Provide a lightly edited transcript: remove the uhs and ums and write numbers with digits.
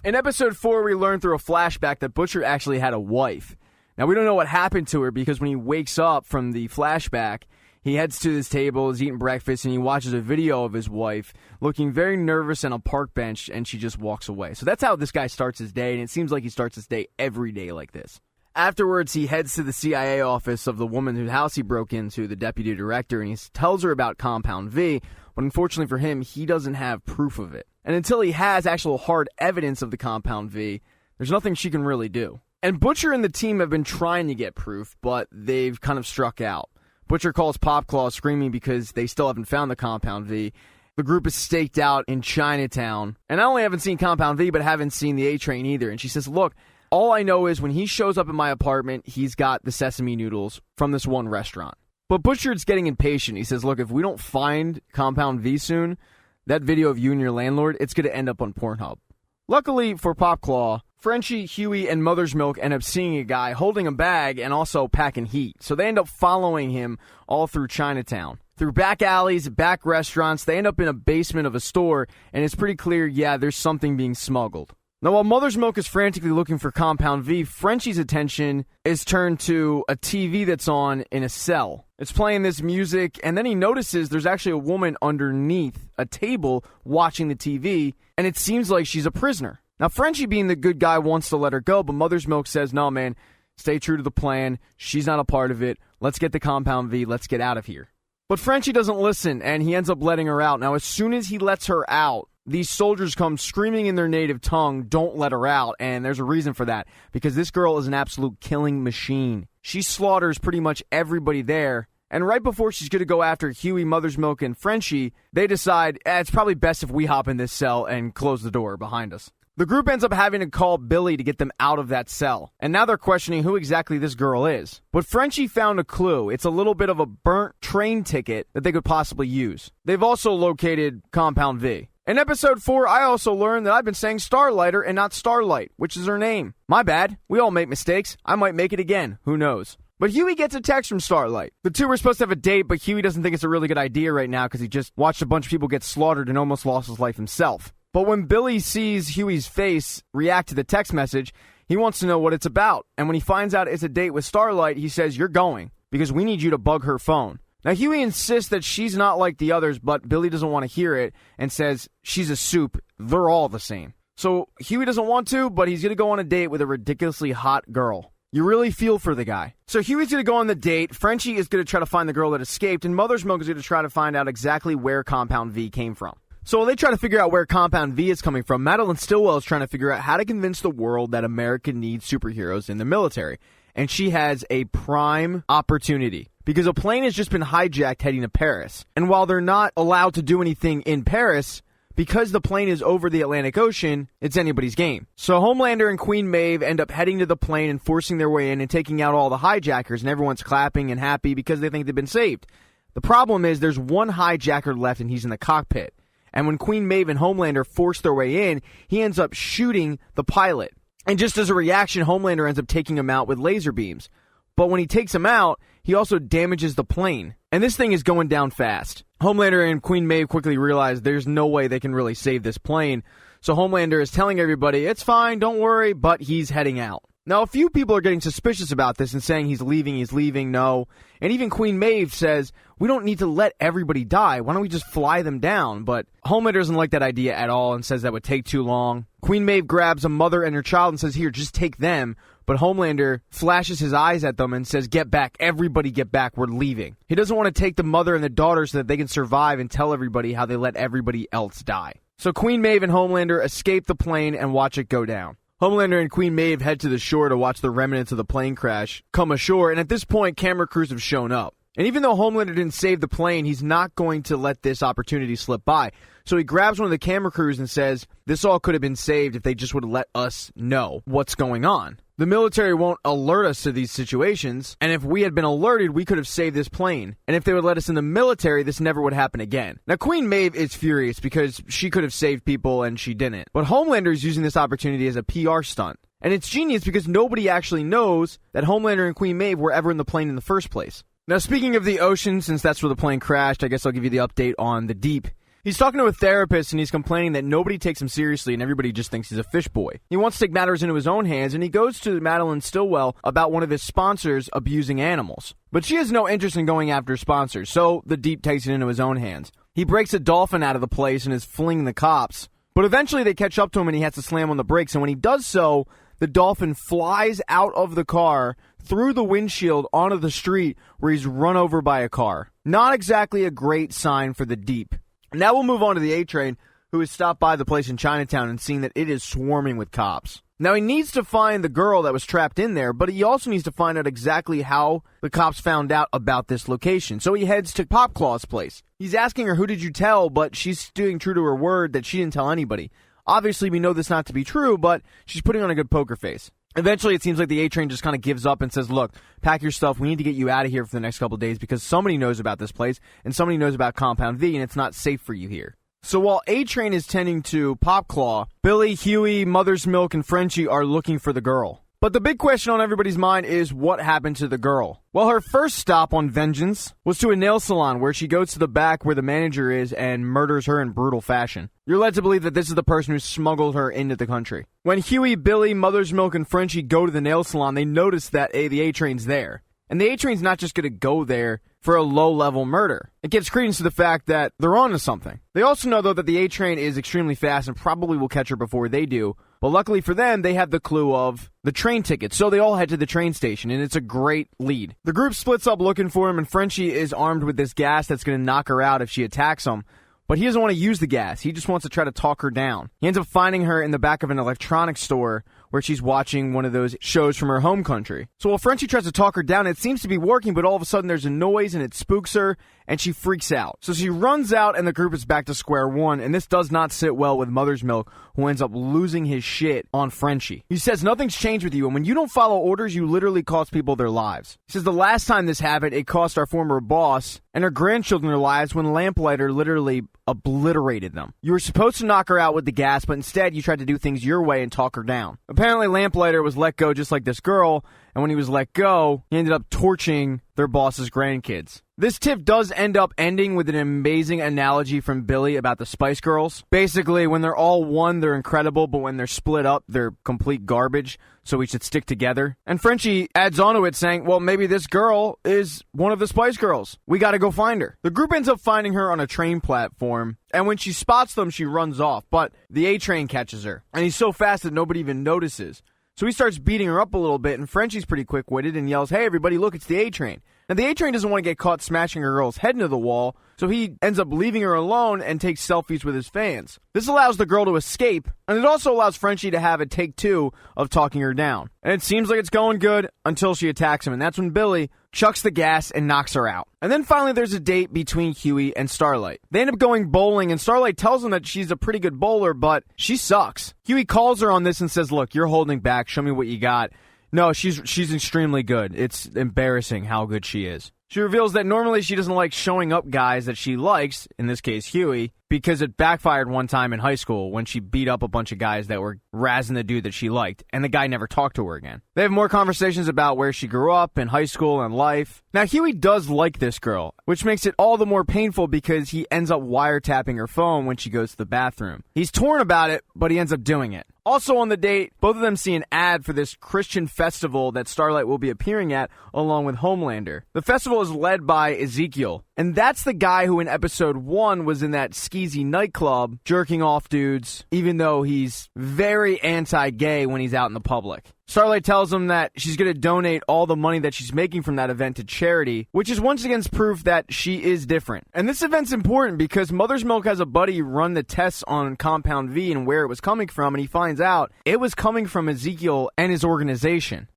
In episode 4, we learned through a flashback that Butcher actually had a wife. Now, we don't know what happened to her because when he wakes up from the flashback, he heads to his table, is eating breakfast, and he watches a video of his wife looking very nervous on a park bench, and she just walks away. So that's how this guy starts his day, and it seems like he starts his day every day like this. Afterwards, he heads to the CIA office of the woman whose house he broke into, the deputy director, and he tells her about Compound V, but unfortunately for him, he doesn't have proof of it. And until he has actual hard evidence of the Compound V, there's nothing she can really do. And Butcher and the team have been trying to get proof, but they've kind of struck out. Butcher calls Popclaw screaming because they still haven't found the Compound V. The group is staked out in Chinatown. And I only haven't seen Compound V, but haven't seen the A-Train either. And she says, look, all I know is when he shows up at my apartment, he's got the sesame noodles from this one restaurant. But Butcher's getting impatient. He says, look, if we don't find Compound V soon, that video of you and your landlord, it's going to end up on Pornhub. Luckily for Popclaw, Frenchie, Huey, and Mother's Milk end up seeing a guy holding a bag and also packing heat. So they end up following him all through Chinatown. Through back alleys, back restaurants, they end up in a basement of a store, and it's pretty clear, yeah, there's something being smuggled. Now, while Mother's Milk is frantically looking for Compound V, Frenchie's attention is turned to a TV that's on in a cell. It's playing this music, and then he notices there's actually a woman underneath a table watching the TV, and it seems like she's a prisoner. Now, Frenchie, being the good guy, wants to let her go, but Mother's Milk says, no, man, stay true to the plan. She's not a part of it. Let's get the Compound V. Let's get out of here. But Frenchie doesn't listen, and he ends up letting her out. Now, as soon as he lets her out, these soldiers come screaming in their native tongue, don't let her out, and there's a reason for that, because this girl is an absolute killing machine. She slaughters pretty much everybody there, and right before she's going to go after Huey, Mother's Milk, and Frenchie, they decide, it's probably best if we hop in this cell and close the door behind us. The group ends up having to call Billy to get them out of that cell, and now they're questioning who exactly this girl is. But Frenchie found a clue. It's a little bit of a burnt train ticket that they could possibly use. They've also located Compound V. In episode 4, I also learned that I've been saying Starlighter and not Starlight, which is her name. My bad. We all make mistakes. I might make it again. Who knows? But Huey gets a text from Starlight. The two were supposed to have a date, but Huey doesn't think it's a really good idea right now because he just watched a bunch of people get slaughtered and almost lost his life himself. But when Billy sees Huey's face react to the text message, he wants to know what it's about. And when he finds out it's a date with Starlight, he says, you're going, because we need you to bug her phone. Now, Huey insists that she's not like the others, but Billy doesn't want to hear it and says she's a soup. They're all the same. So Huey doesn't want to, but he's going to go on a date with a ridiculously hot girl. You really feel for the guy. So Huey's going to go on the date, Frenchie is going to try to find the girl that escaped, and Mother's Milk is going to try to find out exactly where Compound V came from. So while they try to figure out where Compound V is coming from, Madeline Stillwell is trying to figure out how to convince the world that America needs superheroes in the military. And she has a prime opportunity, because a plane has just been hijacked heading to Paris. And while they're not allowed to do anything in Paris, because the plane is over the Atlantic Ocean, it's anybody's game. So Homelander and Queen Maeve end up heading to the plane and forcing their way in and taking out all the hijackers, and everyone's clapping and happy because they think they've been saved. The problem is there's one hijacker left, and he's in the cockpit. And when Queen Maeve and Homelander force their way in, he ends up shooting the pilot. And just as a reaction, Homelander ends up taking him out with laser beams. But when he takes him out, he also damages the plane. And this thing is going down fast. Homelander and Queen Maeve quickly realize there's no way they can really save this plane. So Homelander is telling everybody, it's fine, don't worry, but he's heading out. Now, a few people are getting suspicious about this and saying he's leaving, no. And even Queen Maeve says, we don't need to let everybody die. Why don't we just fly them down? But Homelander doesn't like that idea at all and says that would take too long. Queen Maeve grabs a mother and her child and says, here, just take them. But Homelander flashes his eyes at them and says, get back, everybody get back, we're leaving. He doesn't want to take the mother and the daughter so that they can survive and tell everybody how they let everybody else die. So Queen Maeve and Homelander escape the plane and watch it go down. Homelander and Queen Maeve head to the shore to watch the remnants of the plane crash come ashore, and at this point, camera crews have shown up. And even though Homelander didn't save the plane, he's not going to let this opportunity slip by. So he grabs one of the camera crews and says, this all could have been saved if they just would have let us know what's going on. The military won't alert us to these situations, and if we had been alerted, we could have saved this plane. And if they would let us in the military, this never would happen again. Now, Queen Maeve is furious because she could have saved people and she didn't. But Homelander is using this opportunity as a PR stunt. And it's genius because nobody actually knows that Homelander and Queen Maeve were ever in the plane in the first place. Now, speaking of the ocean, since that's where the plane crashed, I guess I'll give you the update on the deep. He's talking to a therapist and he's complaining that nobody takes him seriously and everybody just thinks he's a fish boy. He wants to take matters into his own hands and he goes to Madeline Stillwell about one of his sponsors abusing animals. But she has no interest in going after sponsors, so the Deep takes it into his own hands. He breaks a dolphin out of the place and is fleeing the cops. But eventually they catch up to him and he has to slam on the brakes, and when he does so, the dolphin flies out of the car, through the windshield onto the street where he's run over by a car. Not exactly a great sign for the Deep. Now we'll move on to the A-Train, who has stopped by the place in Chinatown and seen that it is swarming with cops. Now he needs to find the girl that was trapped in there, but he also needs to find out exactly how the cops found out about this location. So he heads to Popclaw's place. He's asking her, who did you tell? But she's staying true to her word that she didn't tell anybody. Obviously, we know this not to be true, but she's putting on a good poker face. Eventually, it seems like the A-Train just kind of gives up and says, look, pack your stuff. We need to get you out of here for the next couple of days because somebody knows about this place and somebody knows about Compound V, and it's not safe for you here. So while A-Train is tending to Popclaw, Billy, Huey, Mother's Milk, and Frenchie are looking for the girl. But the big question on everybody's mind is what happened to the girl? Well, her first stop on vengeance was to a nail salon where she goes to the back where the manager is and murders her in brutal fashion. You're led to believe that this is the person who smuggled her into the country. When Huey, Billy, Mother's Milk, and Frenchie go to the nail salon, they notice that the A-Train's there. And the A-Train's not just going to go there for a low-level murder. It gives credence to the fact that they're onto something. They also know, though, that the A-Train is extremely fast and probably will catch her before they do. But luckily for them, they have the clue of the train ticket, so they all head to the train station, and it's a great lead. The group splits up looking for him, and Frenchie is armed with this gas that's going to knock her out if she attacks him. But he doesn't want to use the gas. He just wants to try to talk her down. He ends up finding her in the back of an electronics store where she's watching one of those shows from her home country. So while Frenchie tries to talk her down, it seems to be working, but all of a sudden there's a noise and it spooks her, and she freaks out. So she runs out, and the group is back to square one, and this does not sit well with Mother's Milk, who ends up losing his shit on Frenchie. He says, nothing's changed with you, and when you don't follow orders, you literally cost people their lives. He says, the last time this happened, it cost our former boss and her grandchildren their lives when Lamplighter literally obliterated them. You were supposed to knock her out with the gas, but instead you tried to do things your way and talk her down. Apparently, Lamplighter was let go just like this girl, and when he was let go, he ended up torching their boss's grandkids. This tip does end up ending with an amazing analogy from Billy about the Spice Girls. Basically, when they're all one, they're incredible, but when they're split up, they're complete garbage, so we should stick together. And Frenchie adds on to it saying, well, maybe this girl is one of the Spice Girls. We gotta go find her. The group ends up finding her on a train platform, and when she spots them, she runs off, but the A-Train catches her, and he's so fast that nobody even notices. So he starts beating her up a little bit, and Frenchie's pretty quick-witted and yells, hey, everybody, look, it's the A-Train. Now, the A-Train doesn't want to get caught smashing her girl's head into the wall, so he ends up leaving her alone and takes selfies with his fans. This allows the girl to escape, and it also allows Frenchie to have a take two of talking her down. And it seems like it's going good until she attacks him, and that's when Billy chucks the gas and knocks her out. And then finally there's a date between Huey and Starlight. They end up going bowling, and Starlight tells him that she's a pretty good bowler, but she sucks. Huey calls her on this and says, look, you're holding back, show me what you got. No, she's extremely good. It's embarrassing how good she is. She reveals that normally she doesn't like showing up guys that she likes, in this case Huey, because it backfired one time in high school when she beat up a bunch of guys that were razzing the dude that she liked, and the guy never talked to her again. They have more conversations about where she grew up in high school and life. Now, Huey does like this girl, which makes it all the more painful because he ends up wiretapping her phone when she goes to the bathroom. He's torn about it, but he ends up doing it. Also on the date, both of them see an ad for this Christian festival that Starlight will be appearing at along with Homelander. The festival is led by Ezekiel, and that's the guy who in episode 1 was in that skeezy nightclub jerking off dudes, even though he's very anti-gay when he's out in the public. Starlight tells him that she's going to donate all the money that she's making from that event to charity, which is once again proof that she is different. And this event's important because Mother's Milk has a buddy run the tests on Compound V and where it was coming from, and he finds out it was coming from Ezekiel and his organization.